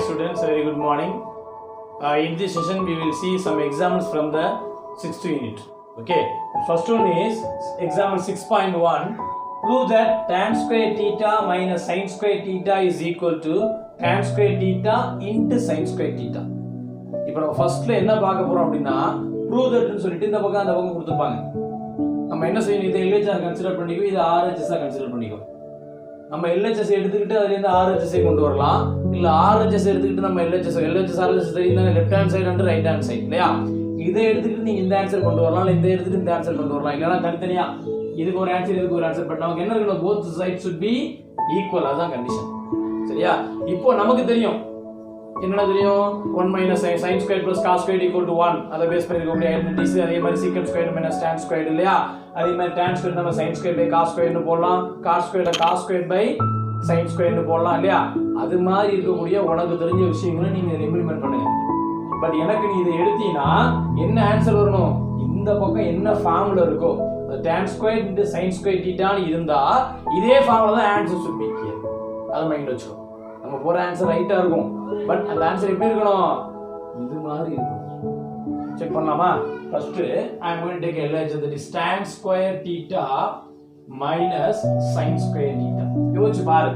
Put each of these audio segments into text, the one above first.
students, very good morning. In this session we will see some examples from the 6th unit. Okay, the first one is example 6.1. Prove that tan square theta minus sin square theta is equal to tan square theta into sin square theta. இப்போ நம்ம ஃபர்ஸ்ட்ல என்ன பார்க்க போறோம் அப்படின்னா prove that ன்னு சொல்லிட்டு இந்த பக்கம் அந்த பக்கம் கொடுத்துப்பாங்க. நம்ம என்ன செய்யணும், இதை LHS கன்சிடர் பண்ணிக்கோ, இதை RHS கன்சிடர் பண்ணிக்கோ. நம்ம LHS எடுத்துக்கிட்டு அதுல இருந்து RHS கொண்டு வரலாம், இல்ல RHS எடுத்துக்கிட்டு நம்ம LHS RHS தெரியுதா, left hand side and right hand side இல்லையா, இதை எடுத்துக்கிட்டு நீங்க இந்த ஆன்சர் கொண்டு வரலாம், இல்ல இந்த எடுத்துக்கிட்டு இந்த ஆன்சர் கொண்டு வரலாம், இல்லனா தனித்தனியா இதுக்கு ஒரு ஆன்சர் இதுக்கு ஒரு ஆன்சர். பட் நமக்கு என்ன இருக்கணும், both sides should be equal. அதான் கண்டிஷன். சரியா? இப்போ நமக்கு தெரியும் என்ன தெரியும், 1 minus sin squared plus cos squared equal to 1. அதை பேஸ் பண்ணி இருக்கக்கூடிய ஐடென்டிட்டிஸ். அதே மாதிரி secant squared minus tan squared இல்லையா, அதே மாதிரி tan squared நம்ம sin squared by cos squared னு போடலாம், cos squared by sin squared னு போடலாம் இல்லையா. அது மாதிரி இருக்கக்கூடிய உனக்கு தெரிஞ்ச விஷயங்களை நீங்க இம்ப்ளிமெண்ட் பண்ணுங்க. பட் எனக்கு நீ இதை எடுத்தீங்கன்னா என்ன ஆன்சர் வரணும், இந்த பக்கம் என்ன ஃபார்முலா இருக்கோ tan squared into sin squared theta னு இருந்தா இதே ஃபார்முலா தான் ஆன்சர் should be here. அதை மைண்ட்ல வச்சுக்கோ. நம்ம போற ஆன்சர் ரைட்டா இருக்கும், பட் அந்த ஆன்சர் எப்படி இருக்கணும், இது மாதிரி இருக்கணும். செக் பண்ணலாமா? First I am going to take LHS, that is tan square theta minus sin square theta. யோசிச்சு பாரு,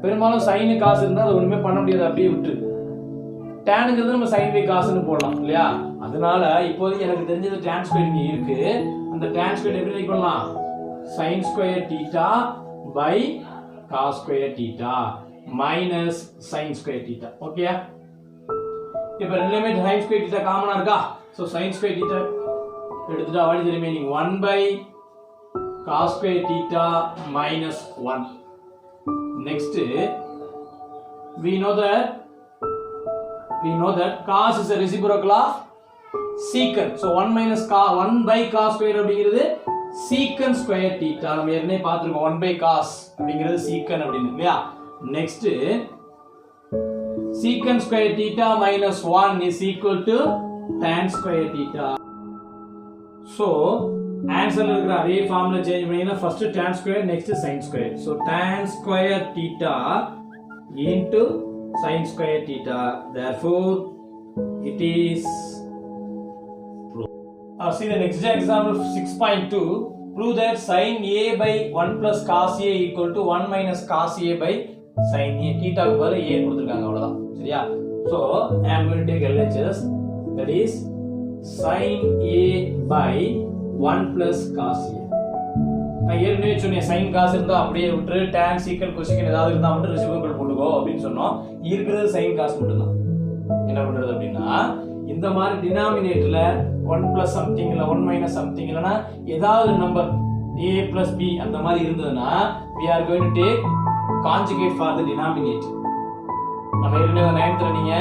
பெரும்பாலும் sin cos இருந்தா அது ஒண்ணுமே பண்ண முடியாது, அப்படியே விட்டு. tanங்கிறது நம்ம sin by cos னு போடலாம் இல்லையா. அதனால இப்போதைக்கு எனக்கு தெரிஞ்சது tan square இங்க இருக்கு. அந்த tan square எப்படி ரைட் பண்ணலாம், sin square theta by cos square theta minus sin square theta. ஓகேயா? இப்போ ரெண்டுமே sin square theta காமனா இருக்கா, சோ sin square theta எடுத்துட்டா what is the remaining, 1 by cos square theta minus 1. Next we know that cos is a reciprocal of secant. So 1 minus 1 by cos square அப்படிங்கிறது secant square theta. நம்ம ஏற்கனவே பார்த்திருக்கோம் 1 by cos அப்படிங்கிறது secant அப்படினு இல்லையா. Next secant square theta minus 1 is equal to tan square theta. So ஆன்சர்ல இருக்கிற அதே formula change பண்ணினா first tan square, next sin square. So tan square theta into sin square theta, therefore it is true. See the next example 6.2. Prove that sin a by 1 plus cos a equal to 1 minus cos a by sin a. theta க்கு பதிலா a கொடுத்திருக்காங்க, அவ்வளவுதான். சரியா? So I am going to take LHS, that is sin a by 1 plus cos a. நான் ஏற்கனவே சொன்னேன், sin cos இருந்தா அப்படியே விட்டு, tan secant cosecant ஏதாவது இருந்தா மட்டும் ரெசிப்ரோக்கல் போட்டுக்கோ அப்படின்னு சொன்னோம். இருக்கிறது sin cos மட்டும் தான். என்ன பண்றது அப்படின்னா, இந்த மாதிரி டினாமினேட்டர்ல 1 plus something இல்ல 1 minus something இல்லனா ஏதாவது நம்பர் a plus b அந்த மாதிரி இருந்ததுன்னா we are going to take conjugate for the denominator. நம்ம ஏற்கனவே 9th நீங்க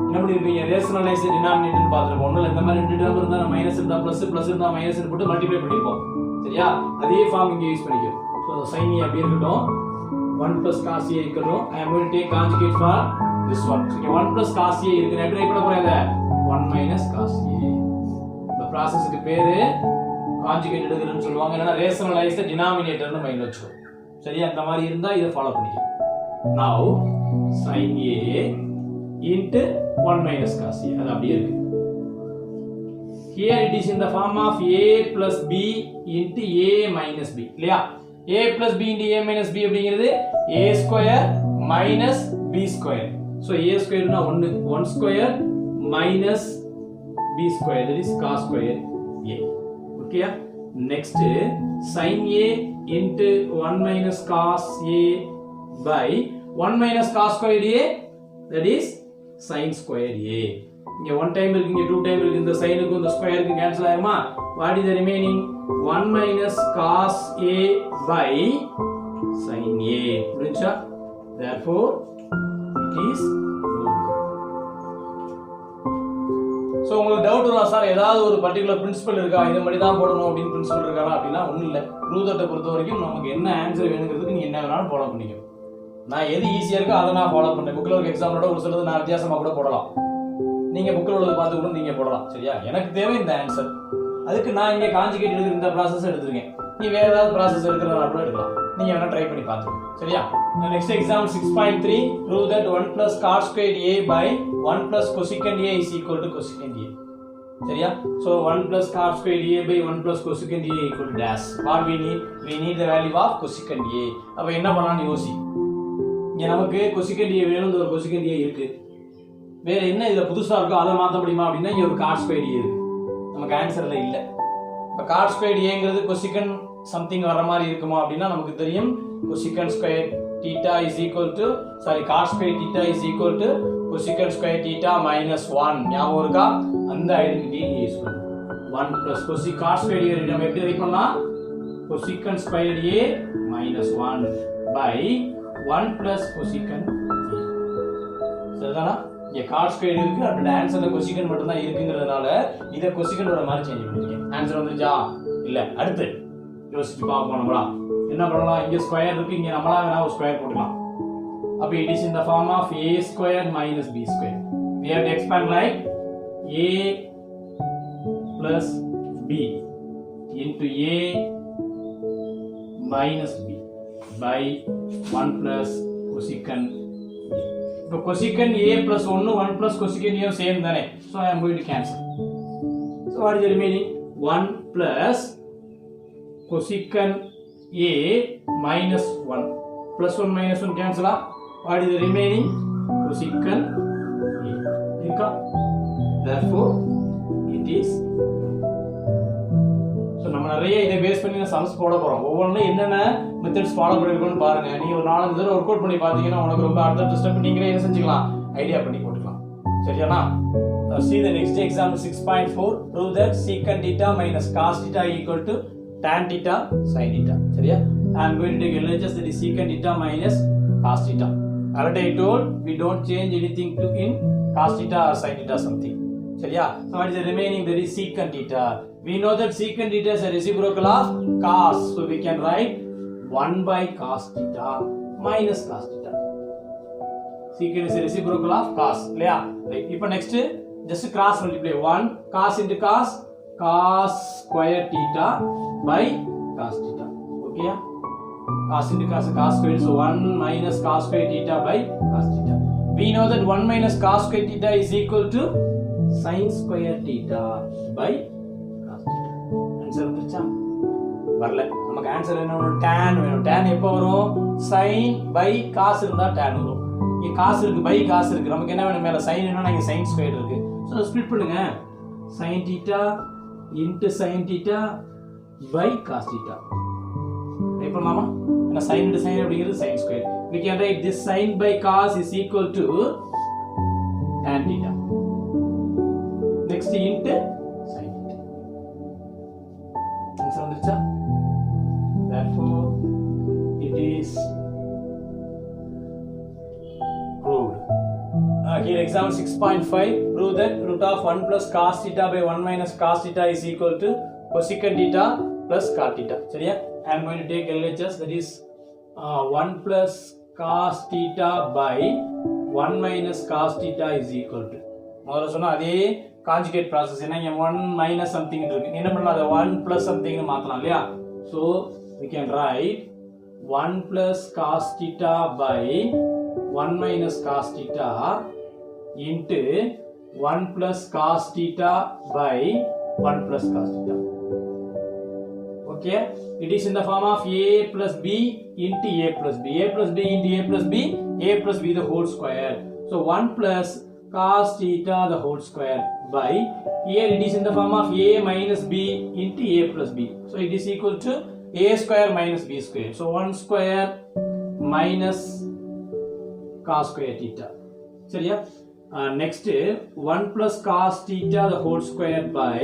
என்ன பண்ணிருப்பீங்க, ரேஷனலைஸ் டினாமினேட்டர் பார்த்திருப்போம். ஒண்ணுல இந்த மாதிரி ரெண்டு டேர்ம் இருந்தா மைனஸ் இருந்தா பிளஸ், பிளஸ் இருந்தா மைனஸ் போட்டு மல்டிப்ளை பண்ணிருப்போம். சரியா? அதே ஃபார்ம் இங்க யூஸ் பண்ணிக்கோ. சோ sin a அப்படி இருக்கட்டும், 1 plus cos a இருக்கட்டும். I am going to take conjugate for this one. So 1 plus cos a இருக்கு, நான் எப்படி பண்ண போறேன், இத 1 minus cos a. இந்த processக்கு பேரு conjugate எடுக்கிறதுன்னு சொல்லுவாங்க, இல்லனா rationalize the denominator னு மைண்ட்ல வச்சுக்கோ. சரியா? அந்த மாதிரி இருந்தா இத ஃபாலோ பண்ணிக்கோ. Now sin a into 1 minus cos a, அது அப்படியே இருக்கு. Here it is in the form of a plus b into a minus b இல்லையா. a plus b into a minus b அப்படிங்கிறது a square minus b square. So a square னா 1 square minus b square, that is cos square a. Okay? Next sin a into 1 minus cos a by 1 minus cos square a, that is sin square a. இங்க 1 time இருக்கு, இங்க 2 time இருக்கு, இந்த சைனுக்கு இந்த ஸ்கொயருக்கு cancel ஆகுமா? What is the remaining, 1 minus cos a by sin a. புரிஞ்சா? therefore it is true. So உங்களுக்கு டவுட் வரலாம், சார் ஏதாவது ஒரு பர்టిక్యులர் பிரின்சிபல் இருக்கா, இந்த மாதிரி தான் போடணும் அப்படின்னு பிரின்சிபல் இருக்கா அப்படினா ஒண்ணும் இல்ல. ப்ரூவ் தட்டை பொறுத்த வரைக்கும் நமக்கு என்ன ஆன்சர் வேணுங்கிறதுக்கு நீ என்ன வேணாலும் ஃபாலோ பண்ணிக்கோ. நான் எது ஈஸியா இருக்கோ அதை நான் ஃபாலோ பண்றேன். புக்ல இருக்க எக்ஸாம்லோட ஒரு சிலது நான் வித்தியாசமா கூட போடலாம், நீங்க புக்ல உள்ளத பார்த்து கூட நீங்க போடலாம். சரியா? எனக்கு தேவை இந்த ஆன்சர், அதுக்கு நான் இங்க கான்ஜுகேட் எடுக்கிற இந்த process எடுத்துர்க்கேன். நீ வேற ஏதாவது process எடுக்கறதா கூட எடுக்கலாம். நீங்க வேணா ட்ரை பண்ணி பாத்துக்கோங்க. சரியா? Next example 6.3, prove that 1 plus cos squared a by 1 plus cosecant a is equal to cosecant a. சரியா? So 1 plus cos squared a by 1 plus cosecant a equal to dash. What we need? We need the value of cosecant a. அப்ப என்ன பண்ணலாம்னு யோசி. இங்க நமக்கு cosecant a வேணும், ஒரு cosecant a இருக்கு. வேற என்ன இதுல புதுசா இருக்கோ அதை மாத்த முடியுமா அப்படின்னா இங்க ஒரு cos squared a இருக்கு. நமக்கு ஆன்சர்ல இல்ல. இப்ப cos squared aங்கிறது cosecant something வர மாதிரி இருக்குமா அப்படின்னா நமக்கு தெரியும் cosecant square theta is equal to cos square theta is equal to cosecant square theta minus 1. ஞாபகம் இருக்கா? அந்த ஐடென்டிட்டி யூஸ் பண்ணுவோம். 1 plus cos square a நம்ம எப்படி ரைட் பண்ணலாம்? cosecant square a minus 1 by 1 plus cosecant a. சரிதானா? இங்க cos square இருக்கு, அந்த ஆன்சர்ல cosecant மட்டும் தான் இருக்குங்கிறதுனால இத cosecant வர மாதிரி சேஞ்ச் பண்ணிருக்கேன். ஆன்சர் வந்துருச்சா? இல்ல. அடுத்து யோசிச்சு பார்ப்போம். நம்மளா என்ன பண்ணலாம்? இங்க ஸ்கொயர் இருக்கு, இங்க நம்மளா வேணா ஒரு ஸ்கொயர் போடலாம். அப்ப it is in the form of a square minus b square. We have to expand like a plus b into a minus b by 1 plus cosecant a. இப்போ cosecant a plus 1 1 plus cosecant a same தானே. So I am going to cancel. So what is the remaining? 1 plus cosecant a minus 1 plus 1 minus 1 cancel. What is the remaining? Cosecant a. இருக்கா? Therefore it is. So நம்ம நிறைய இதை base பண்ணி sums போட போறோம். ஒவ்வொன்றும் என்னென்ன மெத்தட்ஸ் ஃபாலோ பண்ணிருக்கோம்னு பாருங்க. நீங்க ஒரு 4 தடவை ஒர்க் அவுட் பண்ணி பாத்தீங்கன்னா உங்களுக்கு ரொம்ப அடுத்த ஸ்டெப் நீங்களே என்ன செஞ்சுக்கலாம், ஐடியா பண்ணி போட்டுக்கலாம். சரியானா? See the next example 6.4, prove that secant theta minus cos theta equal to tan theta sin theta. சரியா? I am going to take LHS, that is secant theta minus cos theta. Already I told we don't change anything to in cos theta or sin theta something. சரியா? So what is the remaining? That is secant theta. We know that secant theta is a reciprocal of cos, so we can write 1 by cos theta minus cos theta. Secant is a reciprocal of cos. இல்லையா? Right. இப்போ next just cross multiply 1 cos into cos, cos square theta by cos theta. Okay? Cos into cos, cos square, so 1 minus cos square theta by cos theta. We know that 1 minus cos square theta is equal to sin square theta by cos theta. Answer வந்துருச்சா? வரல. நமக்கு answer என்ன வேணும்? tan வேணும். tan எப்போ வரும்? sin by cos இருந்தா tan வரும். இங்க cos இருக்கு, by cos இருக்கு. நமக்கு என்ன வேணும்? மேல sin வேணும்னா இங்க sin square இருக்கு. So ஸ்ப்ளிட் பண்ணுங்க. sin theta into sin theta by cos theta. Right பண்ணலாமா? ஏன்னா sin into sin அப்படிங்கிறது sin square. We can write this sin by cos is equal to tan theta. Next into sin theta. Answer வந்துருச்சா? Therefore it is proved. Here example 6.5, prove that root of 1 plus cos theta by 1 minus cos theta is equal to cosecant theta plus cot theta. சரியா? I am going to take LHS, that is 1 plus cos theta by 1 minus cos theta is equal to. முதல்ல சொன்னா அதே conjugate process. ஏன்னா இங்க 1 minus something இருக்கு. என்ன பண்ணலாம்? அதை 1 plus something னு மாத்தலாம் இல்லையா? So we can write 1 plus cos theta by 1 minus cos theta into 1 plus cos theta by 1 plus cos theta. Okay? It is in the form of a plus b into a plus b. A plus b into a plus b, a plus b the whole square. So 1 plus cos theta the whole square by, here it is in the form of a minus b into a plus b. So it is equal to a square minus b square. So 1 square minus cos square theta. சரியா? Next 1 plus cos theta the whole square by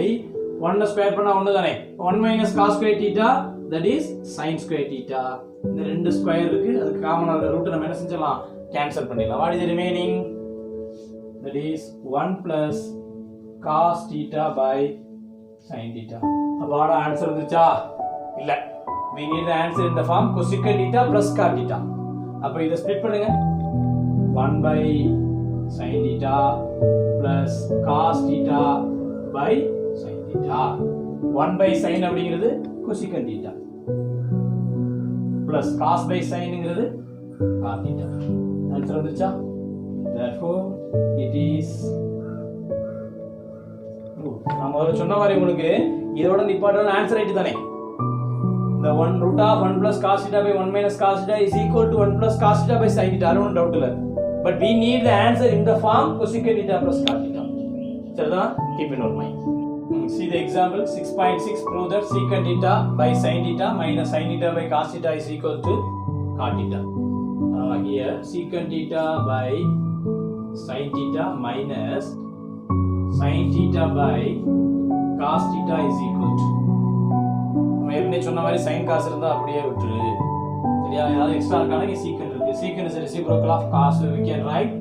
1 square பண்ணா 1 தானே. 1 minus cos square theta, that is sin square theta. இந்த ரெண்டு square இருக்கு, அதுக்கு காமனா இருக்க root நம்ம என்ன செஞ்சலாம்? கேன்சல் பண்ணிடலாம். What is the remaining? That is 1 plus cos theta by sin theta. அப்போட ஆன்சர் வந்துச்சா? இல்ல. We need the answer in the form cosecant theta plus cot theta. அப்ப இத ஸ்ப்ளிட் பண்ணுங்க. 1 by sin theta plus cos theta by sin theta. 1 by sin அப்படிங்கிறது cosecant theta plus cos by sin ங்கிறது cos theta. Answer வந்துச்சா? Therefore it is true. நாம ஒரு சொன்ன மாதிரி உங்களுக்கு இதோட நிப்பாட்டணும் ஆன்சர் ரைட் தானே. The 1 root of 1 plus cos theta by 1 minus cos theta is equal to 1 plus cos theta by sin theta. I don't doubt it. But we need the answer in the form cosecant theta plus cot theta. சரிதா? Keep in your mind. See the example 6.6 prove that secant theta by sin theta minus sin theta by cos theta is equal to cot theta. Here secant theta by sin theta minus sin theta by cos theta is equal to. நம்ம ஏற்கனவே சொன்ன மாதிரி sin cos இருந்தா அப்படியே விட்டுரு. சரியா? ஏதாவது extra இருக்கானா இங்க secant இருக்கு. Secant is a reciprocal of cos. We can write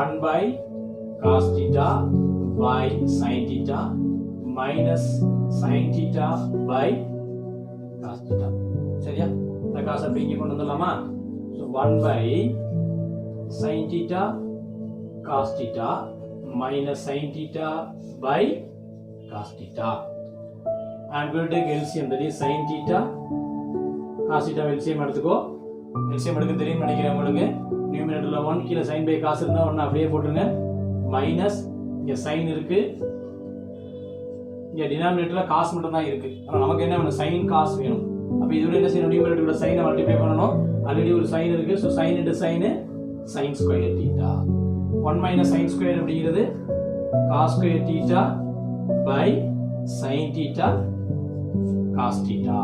1 by cos theta by sin theta minus sin theta by cos theta. சரியா? இந்த cos அப்படி இங்க கொண்டு வந்துடலாமா? So 1 by sin theta cos theta minus sin theta by cos theta. And we will take LCM, that is sin theta cos theta LCM எடுத்துக்கோ. LCM எடுக்க தெரியும் நினைக்கிறேன் உங்களுக்கு. நியூமரேட்டர்ல 1 கீழ sin by cos இருந்தா 1 அப்படியே போட்டுருங்க. மைனஸ் இங்க sin இருக்கு. இங்க டினாமினேட்டர்ல cos மட்டும் தான் இருக்கு. ஆனா நமக்கு என்ன வேணும்? sin cos வேணும். அப்ப இதோட என்ன செய்யணும்? நியூமரேட்டரோட sin மல்டிப்ளை பண்ணனும். ஆல்ரெடி ஒரு sin இருக்கு. So sin into sin sin square theta. 1 minus sin square அப்படிங்கிறது cos square theta by sin theta cos theta.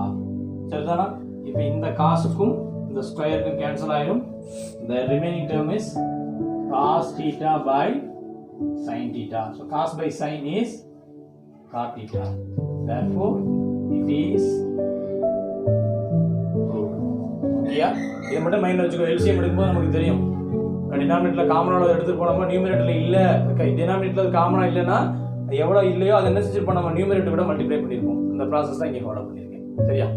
சரிதானா? இப்போ இந்த cosக்கும் இந்த ஸ்கொயருக்கும் கேன்சல் ஆயிடும். The remaining term is cos theta by sin theta. So cos by sin is cot theta. Therefore it is ஓகேயா? இத மட்டும் மைண்ட்ல வச்சுக்கோ. LCM எடுக்கும்போது நமக்கு தெரியும். டினாமினேட்டர்ல காமனால எடுத்து போனோமா நியூமரேட்டர்ல இல்ல. டினாமினேட்டர்ல காமனா இல்லனா எவ்வளவு இல்லையோ அதை என்ன செஞ்சு பண்ணோமா நியூமரேட்டர் கூட மல்டிப்ளை பண்ணிருப்போம். அந்த process தான் இங்க ஃபாலோ பண்ணிருக்கேன். சரியா?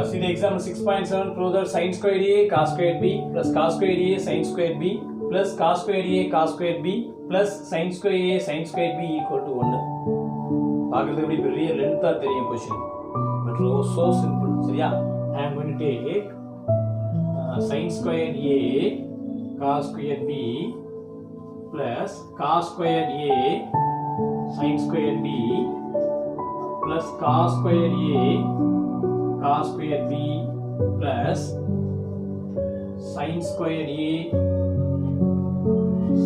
See the example 6.7 prove that sin squared a cos squared b plus cos squared a sin squared b plus cos squared a cos squared b plus sin squared a sin squared b equal to 1. பாக்குறதுக்கு எப்படி பெரிய லென்த்தா தெரியும் question. But so simple. சரியா? I am going to take sin squared a cos squared b plus cos squared a sin squared b plus cos squared a cos squared b plus sin squared a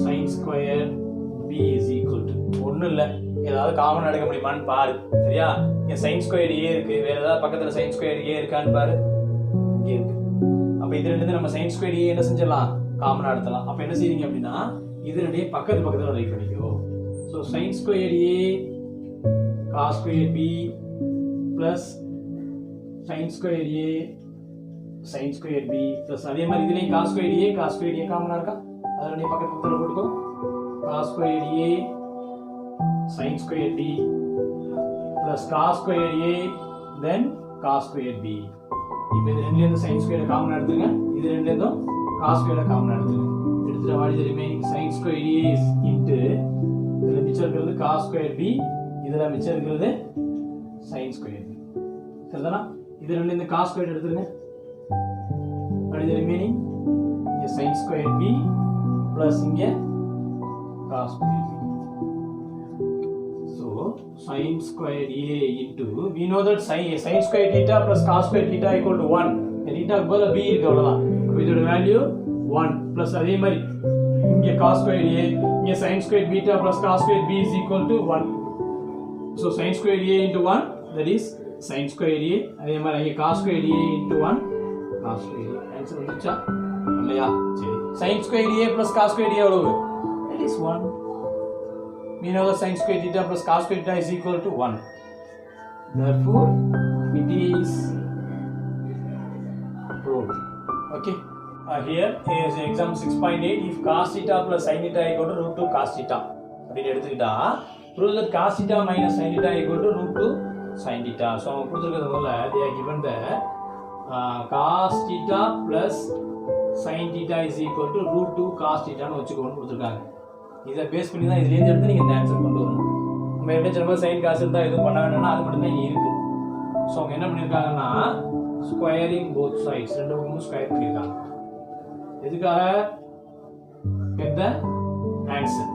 sin squared b is equal to ஒண்ணு இல்ல. ஏதாவது common எடுக்க முடியுமான்னு பாரு. சரியா? இங்க sin squared a இருக்கு. வேற ஏதாவது பக்கத்துல sin squared a இருக்கான்னு பாரு. இங்க இருக்கு. அப்ப இது ரெண்டுமே நம்ம sin squared a என்ன செஞ்சலாம்? காமனா எடுத்தலாம். அப்ப என்ன செய்றீங்க அப்படினா இது ரெண்டையும் பக்கத்துல ரைட் பண்ணிக்கோ. So sin squared a cos squared b plus sin squared a sin squared b plus அதே மாதிரி இதுலயும் cos squared a காமனா இருக்கா? அத நீ பக்கத்துல போட்டுக்கோ. cos squared a sin squared b plus cos squared a then cos squared b. இப்போ இது ரெண்டுல இருந்து sin squared காமனா எடுத்துங்க. இது ரெண்டுல இருந்து cos squared காமனா எடுத்துங்க. எடுத்துட்டு what is remaining sin squared a is into இதுல மிச்சம் இருக்கிறது cos squared b, இதுல மிச்சம் இருக்கிறது sin squared b. சரிதானா? இது ரெண்டுல இருந்து cos squared எடுத்துங்க. what is the remaining? இங்க sin squared b plus இங்க cos squared b. So sin squared a into we know that sin squared theta plus cos squared theta equal to 1. theta க்கு பதிலா b இருக்கு அவ்வளவுதான். இதோட value 1 plus அதே மாதிரி இங்க cos squared a இங்க sin squared beta plus cos squared b is equal to 1. So sin squared a into 1 that is sin squared a. அதே மாதிரி இங்க cos squared a into 1 cos squared a. Answer வந்துச்சா? இல்லையா? சரி. sin squared a plus cos squared a எவ்வளவு? That is 1. We know that sin squared theta plus cos squared theta is equal to 1. Therefore it is proved. Okay. Here is example 6.8. If cos theta plus sin theta equal to root 2 cos theta அப்படின்னு எடுத்துக்கிட்டா prove that cos theta minus sin theta equal to root 2 sin theta. So அவங்க கொடுத்திருக்கிறது போல they are given the cos theta plus sin theta is equal to root 2 cos theta ன்னு வச்சுக்கோன்னு கொடுத்திருக்காங்க. இதை base பண்ணி தான் இதுல இருந்து எடுத்து நீங்க இந்த ஆன்சர் கொண்டு வரணும். நம்ம என்ன சொல்லும்போது sin cos இருந்தா எதுவும் பண்ண வேண்டாம்னா அது மட்டும் தான் இங்க இருக்கு. ஸோ அவங்க என்ன பண்ணிருக்காங்கன்னா squaring both sides. ரெண்டு பக்கமும் ஸ்கொயர் பண்ணிருக்காங்க. எதுக்காக? Get the answer.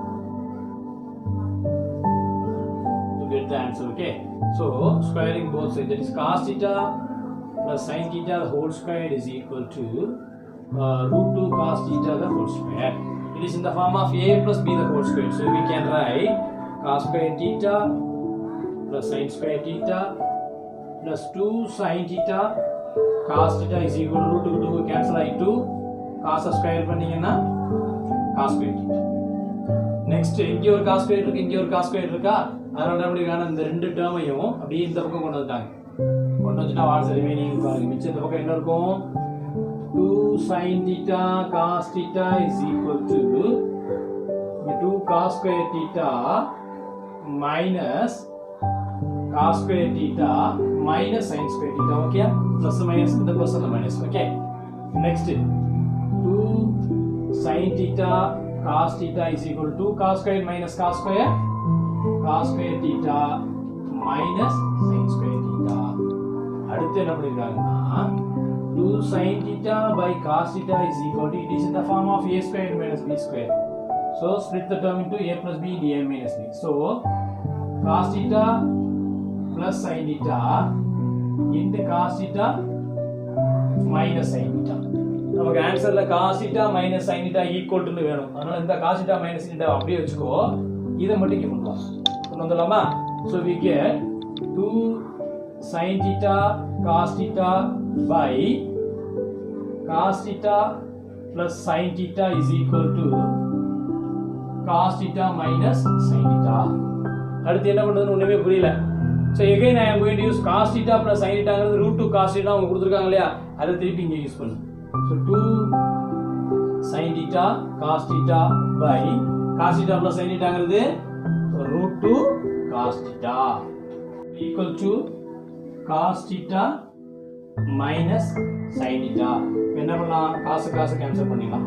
To get the answer, okay? So squaring both sides, that is cos theta plus sin theta the whole square is equal to root 2 cos theta the whole square. It is in the form of a plus b the whole square. So we can write cos square theta plus sin square theta plus 2 sin theta cos theta is equal to root 2 cancel ஆயிட்டு cos square பண்ணீங்கன்னா cos square theta. Next இங்க ஒரு cos square இருக்கு, இங்க ஒரு cos square இருக்கா? அதனால எப்படி வேணும், இந்த ரெண்டு டேர்மையும் அப்படியே இந்த பக்கம் கொண்டு வந்துட்டாங்க. கொண்டு வந்துட்டா வாட்ஸ் ரிமைனிங் பாருங்க. மிச்சம் இந்த பக்கம் என்ன இருக்கும்? 2 sin theta cos theta is equal to 2 cos square theta minus cos square theta minus sin square theta. Okay, plus minus இந்த plus and minus. Okay, next 2 sin theta cos theta is equal to 2 cos square minus cos square theta minus sin square theta. அடுத்து என்ன பண்ணிருக்காங்கன்னா 2 sin theta by cos theta is equal to, it is in the form of a square minus b square. So split the term into a plus b dA minus b. So cos theta plus sin theta into cos theta minus sin theta. நமக்கு ஆன்சர்ல cos theta minus sin theta equal to வேணும். அதனால இந்த cos theta minus sin theta அப்படியே வச்சுக்கோ. இத மட்டும் இங்க கொண்டு வா. கொண்டு வந்துடலாமா? So we get 2 sin theta cos theta by cos theta plus sin theta is equal to cos theta minus sin theta. அடுத்து என்ன பண்றதுன்னு ஒண்ணுமே புரியல. So again I am going to use cos theta plus sin theta ங்கிறது root 2 cos theta அவங்க கொடுத்திருக்காங்க இல்லையா, அதை திருப்பி இங்க யூஸ் பண்ணு. So 2 sin theta cos theta by cos theta plus sin theta ங்கிறது root 2 cos theta equal to cos theta minus sin theta. என்ன பண்ணலாம்? cos கேன்சல் பண்ணிடலாம்.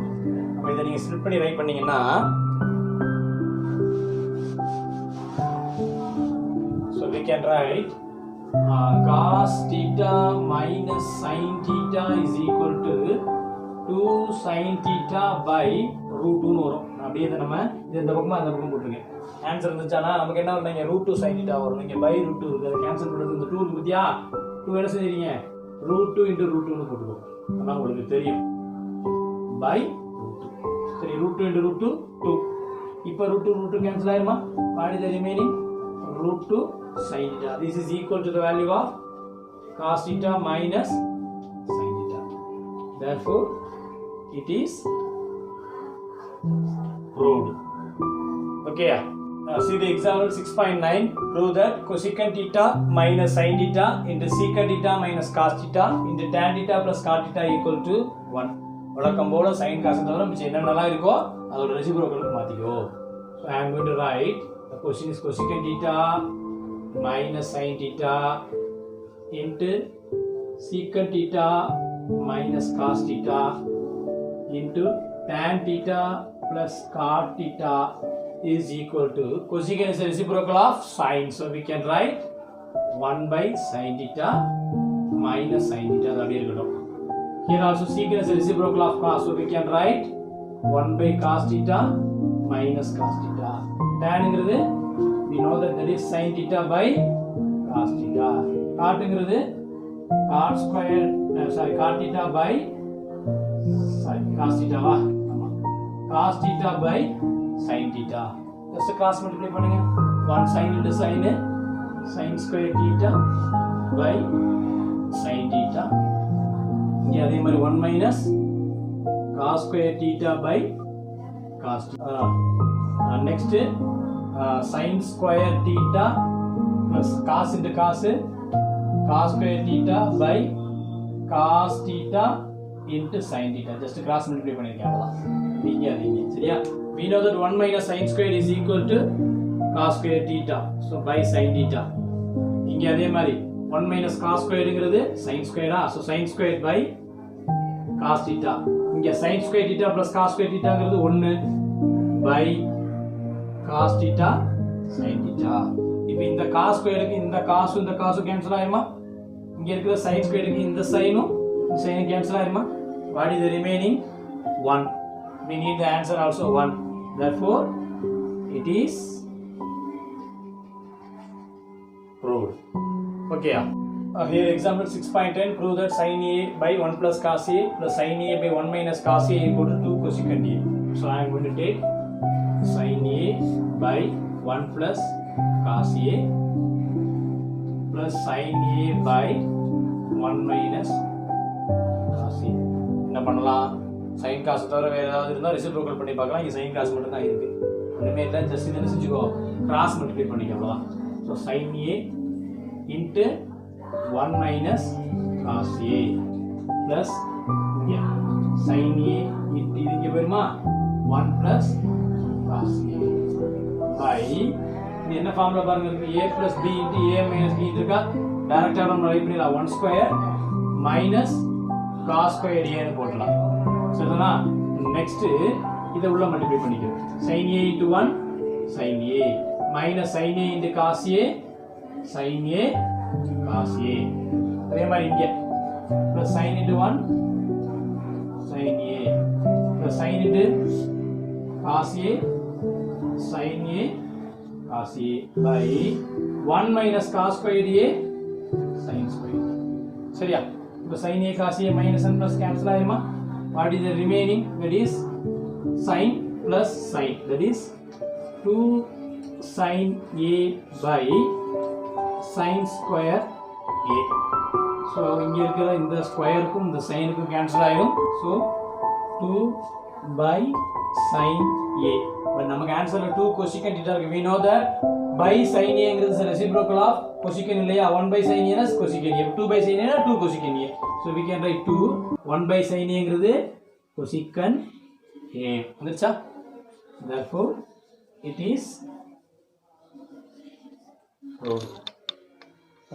அப்ப இதை நீங்க ஸ்ப்ளிட் பண்ணி ரைட் பண்ணீங்கன்னா so we can write cos theta minus sin theta is equal to 2 sin theta by root 2 னு வரும். அப்படியே இத நம்ம இந்த பக்கமா அந்த பக்கம் போட்டுருங்க. ஆன்சர் வந்துச்சானா நமக்கு என்ன வரணும்? root 2 sin theta வரும். இங்க by root 2 இருக்கு. அதை கேன்சல் பண்றது இந்த 2 இருக்கு பாத்தியா? 2 என்ன செஞ்சீங்க? root 2 into root 2 னு போட்டுக்கோ. அதான் உங்களுக்கு தெரியும். by root 2. சரி, root 2 into root 2 2. இப்போ root 2 cancel ஆயிருமா? What is the remaining? root 2 sin theta. This is equal to the value of cos theta minus sin theta. Therefore, it is proved. Okay. See the example 6.9. Prove that cosecant theta minus sin theta into secant theta minus cos theta into tan theta plus cot theta equal to 1. வழக்கம் போல sin cos தவிர மிச்சம் என்னென்னலாம் இருக்கோ அதோட ரெசிப்ரோக்கலுக்கு மாத்திக்கோ. So I am going to write the question is cosecant theta minus sin theta into secant theta minus cos theta into tan theta plus cot theta is equal to, cosecant is a reciprocal of sin, so we can write 1 by sin theta minus sin theta. That is good. Here also secant is a reciprocal of cos, so we can write 1 by cos theta minus cos theta. Tan ingradhu we know that is sin theta by cos theta. Cot ingradhu cot square cot theta by cos theta va cos theta by sin theta. Just cross multiply பண்ணுங்க. 1 sin into sin sin square theta by sin theta. இங்க அதே மாதிரி 1 minus cos square theta by cos theta. Next sin square theta plus cos into cos square theta by cos theta into sin theta. Just cross multiply பண்ணிருக்கேன் அவ்வளவுதான். இங்க சரியா? We know that 1 minus sin square is equal to cos square theta. So by sin theta. இங்க அதே மாதிரி 1 minus cos squareங்கிறது sin square. So sin square by cos theta. இங்க sin square theta plus cos square thetaங்கிறது 1 by cos theta sin theta. இப்போ இந்த cos squareக்கு இந்த cos cancel ஆயிருமா? இங்க இருக்கிற sin ஸ்கொயருக்கு இந்த சைனும் இந்த சைனும் கேன்சல் ஆயிருமா? What is the remaining? 1. We need the answer also 1. Therefore, it is proved. Okay. Here example 6.10, prove that sin A by 1 plus cos A plus sin A by 1 minus cos A equal to 2 cosecant A. So I am going to take sin A by 1 plus cos A plus sin A by 1 minus cos A. என்ன பண்ணலாம்? sin cos தவிர வேற ஏதாவது இருந்தா reciprocal பண்ணி பார்க்கலாம். இங்க sin cos மட்டும் தான் இருக்கு. ஒண்ணுமே இல்ல, ஜஸ்ட் இத என்ன செஞ்சுக்கோ, கிராஸ் மல்டிப்ளை பண்ணிக்க அவ்வளவுதான். So sin A into 1 minus cos A plus இங்க sin A into இது இங்க வருமா 1 plus cos A by இது என்ன ஃபார்முலா பாருங்க இருக்கு, A plus B into A minus B இருக்கா, டைரக்டா நம்ம ரைட் பண்ணிடலாம். 1 square minus cos square A ன்னு போடலாம். சரிதானா? நெக்ஸ்ட் இத உள்ள மல்டிப்ளை பண்ணிக்கோ. sin A into 1 sin A minus sin A into cos A sin A cos A. அதே மாதிரி இங்க plus sin into 1 sin A plus sin into cos A sin A cos A by 1 minus cos squared A sin squared. சரியா? இப்போ sin A cos A minus and plus cancel ஆயிருமா? What is the remaining? That is sin plus sin. That is 2 sin A by sin square A. So இங்க இருக்கிற இந்த ஸ்கொயருக்கும் இந்த சைனுக்கும் cancel ஆயிடும். So 2 by sin A. But நமக்கு ஆன்சர்ல 2 cosecant theta இருக்கு. We know that by sin A ங்கிறது reciprocal of cosecant இல்லையா? 1 by sin A is cosecant A. 2 by sin A is 2 cosecant A. So we can write 2 1 by sin A ங்கிறது cosecant A. வந்துருச்சா? Therefore it is proved.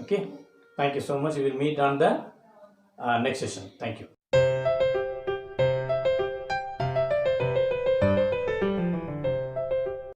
Okay, thank you so much. We will meet on the next session. Thank you.